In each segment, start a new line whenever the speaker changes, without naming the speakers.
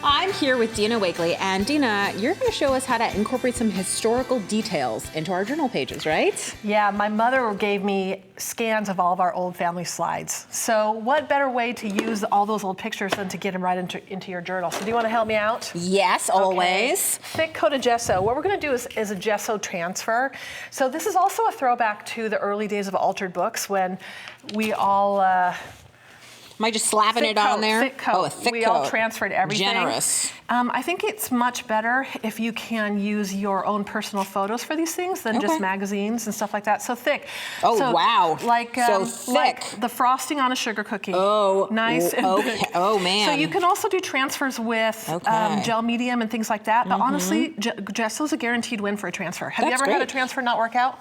I'm here with Dina Wakley, and Dina, you're going to show us how to incorporate some historical details into our journal pages, right?
Yeah, my mother gave me scans of all of our old family slides. So what better way to use all those old pictures than to get them right into your journal? So do you want to help me out?
Yes, always.
Okay. Thick coat of gesso. What we're going to do is a gesso transfer. So this is also a throwback to the early days of altered books when we all...
Am I just slapping it on there?
Thick coat.
Oh, a thick coat.
We all transferred everything.
Generous.
I think it's much better if you can use your own personal photos for these things than just magazines and stuff like that. So thick.
Oh,
so,
wow.
Like,
so thick.
Like the frosting on a sugar cookie.
Oh.
Nice and
okay.
thick.
Oh, man.
So you can also do transfers with gel medium and things like that. But honestly, gesso's a guaranteed win for a transfer. Have you ever had a transfer not work out?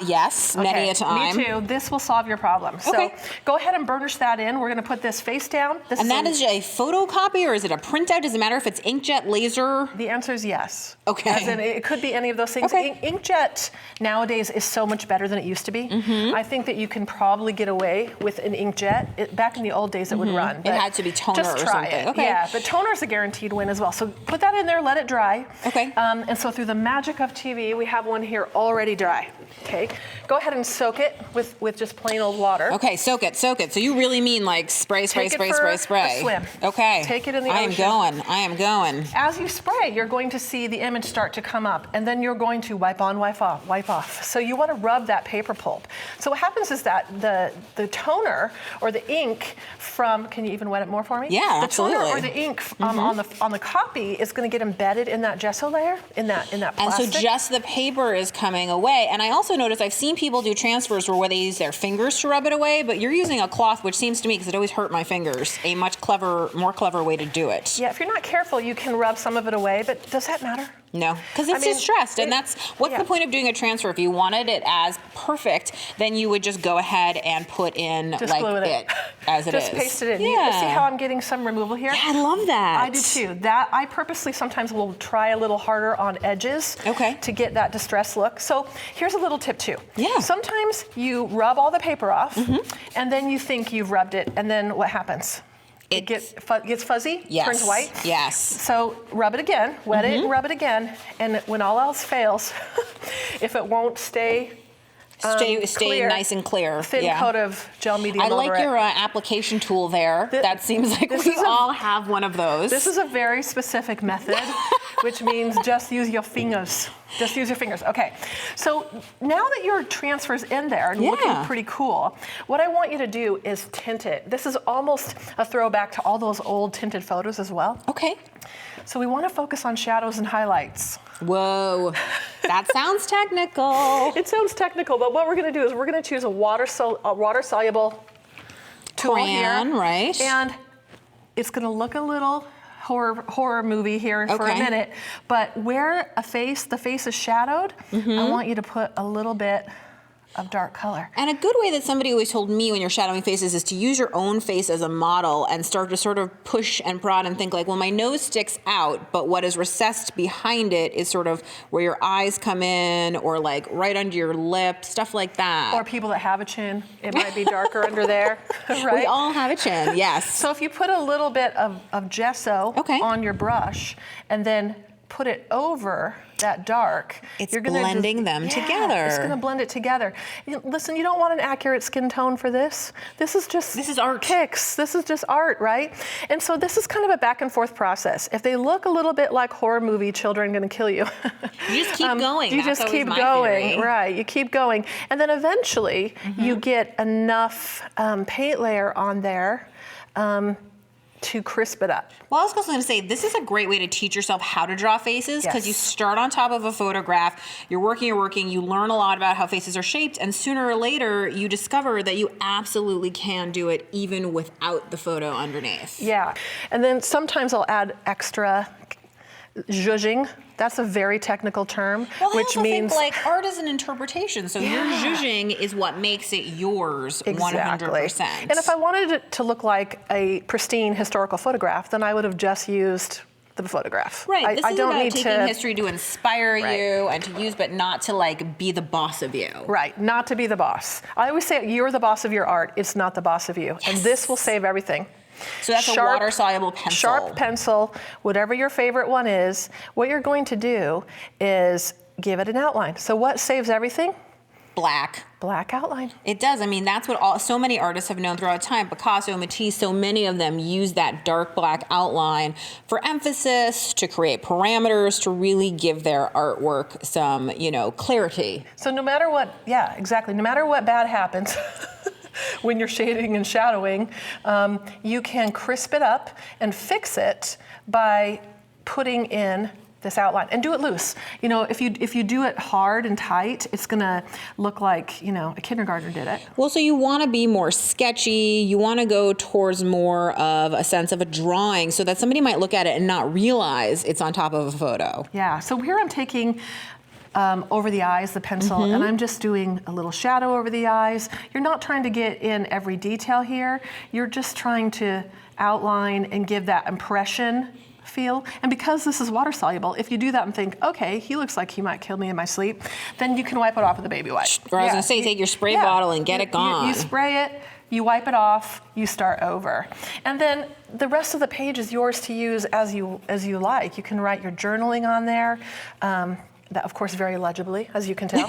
Yes, many a time.
Me too. This will solve your problem. So go ahead and burnish that in. We're going to put this face down.
And that is a photocopy, or is it a printout? Does it matter if it's inkjet, laser?
The answer is yes.
Okay.
As in, it could be any of those things. Inkjet nowadays is so much better than it used to be. I think that you can probably get away with an inkjet. Back in the old days, it would run.
It had to be toner
just
or
try
something.
It.
Okay.
Yeah, but toner is a guaranteed win as well. So put that in there, let it dry.
Okay.
And so through the magic of TV, we have one here already dry. Okay. Go ahead and soak it with just plain old water.
Okay, soak it, soak it. So you really mean like spray, spray,
Take
spray,
it for
spray, spray.
a swim.
Okay.
Take it in the
ocean. I am going.
As you spray, you're going to see the image start to come up, and then you're going to wipe on, wipe off. So you want to rub that paper pulp. So what happens is that the toner or the ink from, can you even wet it more for me?
Yeah, absolutely.
The toner or the ink on the copy is going to get embedded in that gesso layer, in that plastic.
And so just the paper is coming away. And I also noticed I've seen people do transfers where they use their fingers to rub it away, but you're using a cloth, which seems to me, because it always hurt my fingers, a much more clever way to do it.
Yeah, if you're not careful, you can rub some of it away, but does that matter?
No, because it's distressed, and that's what's the point of doing a transfer. If you wanted it as perfect, then you would just go ahead and put in
just
like
glue
it as it is.
Just paste it in.
Yeah.
You see how I'm getting some removal here?
Yeah, I love that.
I do too. That I purposely sometimes will try a little harder on edges to get that distressed look. So here's a little tip too.
Yeah.
Sometimes you rub all the paper off, and then you think you've rubbed it, and then what happens? It gets fuzzy, turns white.
Yes.
So rub it again, wet it, rub it again, and when all else fails, if it won't stay
clear, nice and clear.
Thin coat of gel medium
I like
over
your application tool there. That seems like we all have one of those.
This is a very specific method, which means just use your fingers. Just use your fingers. Okay, so now that your transfer's in there and looking pretty cool, what I want you to do is tint it. This is almost a throwback to all those old tinted photos as well.
Okay.
So we want to focus on shadows and highlights.
Whoa, that sounds technical.
It sounds technical, but what we're going to do is we're going to choose a water-soluble tool here.
Right.
And it's going to look a little horror movie here for a minute, but where the face is shadowed, I want you to put a little bit of dark color.
And a good way that somebody always told me when you're shadowing faces is to use your own face as a model and start to sort of push and prod and think like, well, my nose sticks out, but what is recessed behind it is sort of where your eyes come in or like right under your lip, stuff like that.
Or people that have a chin, it might be darker under there, right?
We all have a chin, yes.
So if you put a little bit of gesso on your brush and then put it over that dark,
you're blending them together.
It's going to blend it together. Listen, you don't want an accurate skin tone for this. This is
art.
Picks. This is just art, right? And so this is kind of a back and forth process. If they look a little bit like horror movie, children are going to kill you.
You just keep going.
You just keep going, right? You keep going, and then eventually you get enough paint layer on there. To crisp it up.
Well, I was also going to say, this is a great way to teach yourself how to draw faces because you start on top of a photograph, you're working, you learn a lot about how faces are shaped, and sooner or later you discover that you absolutely can do it even without the photo underneath. Yeah,
and then sometimes I'll add extra zhuzhing. That's a very technical term,
which means like art is an interpretation. So your zhuzhing is what makes it yours 100%.
And if I wanted it to look like a pristine historical photograph, then I would have just used the photograph.
Right. This is about taking history to inspire you and to use, but not to like be the boss of you.
Right. Not to be the boss. I always say you're the boss of your art. It's not the boss of you. And this will save everything.
So that's a water-soluble pencil.
Sharp pencil, whatever your favorite one is. What you're going to do is give it an outline. So what saves everything?
Black.
Black outline.
It does. I mean, that's what so many artists have known throughout time. Picasso, Matisse, so many of them use that dark black outline for emphasis, to create parameters, to really give their artwork some, clarity.
So no matter what, yeah, exactly. No matter what bad happens when you're shading and shadowing, you can crisp it up and fix it by putting in this outline, and do it loose. If you do it hard and tight, it's gonna look like, a kindergartner did it.
Well, so you wanna be more sketchy, you wanna go towards more of a sense of a drawing so that somebody might look at it and not realize it's on top of a photo.
Yeah, so here I'm taking over the eyes, the pencil, and I'm just doing a little shadow over the eyes. You're not trying to get in every detail here. You're just trying to outline and give that impression feel. And because this is water soluble, if you do that and think, okay, he looks like he might kill me in my sleep, then you can wipe it off with a baby wipe.
Or I was gonna say, take your spray bottle and get it gone.
You spray it, you wipe it off, you start over. And then the rest of the page is yours to use as you like. You can write your journaling on there. That, of course, very legibly, as you can tell.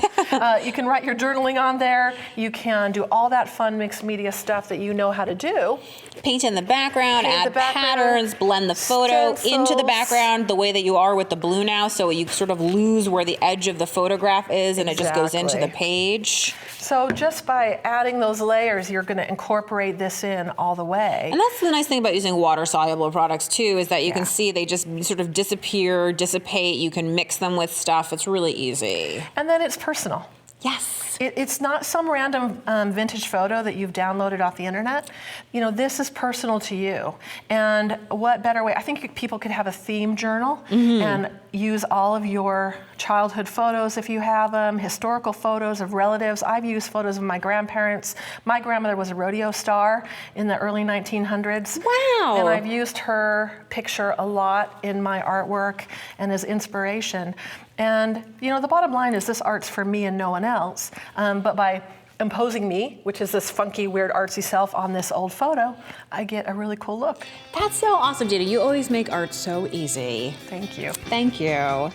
You can write your journaling on there. You can do all that fun mixed media stuff that you know how to do.
Paint in the background, add patterns, blend the photo into the background the way that you are with the blue now, so you sort of lose where the edge of the photograph is and it just goes into the page.
So just by adding those layers, you're going to incorporate this in all the way.
And that's the nice thing about using water-soluble products, too, is that you can see they just sort of disappear, dissipate. You can mix them with stuff. It's really easy.
And then it's personal.
Yes.
It's not some random vintage photo that you've downloaded off the internet. This is personal to you. And what better way? I think people could have a theme journal and use all of your childhood photos if you have them, historical photos of relatives. I've used photos of my grandparents. My grandmother was a rodeo star in the early 1900s.
Wow.
And I've used her picture a lot in my artwork and as inspiration. And, the bottom line is this art's for me and no one else. But by imposing me, which is this funky, weird, artsy self on this old photo, I get a really cool look.
That's so awesome, Dina. You always make art so easy.
Thank you.
Thank you.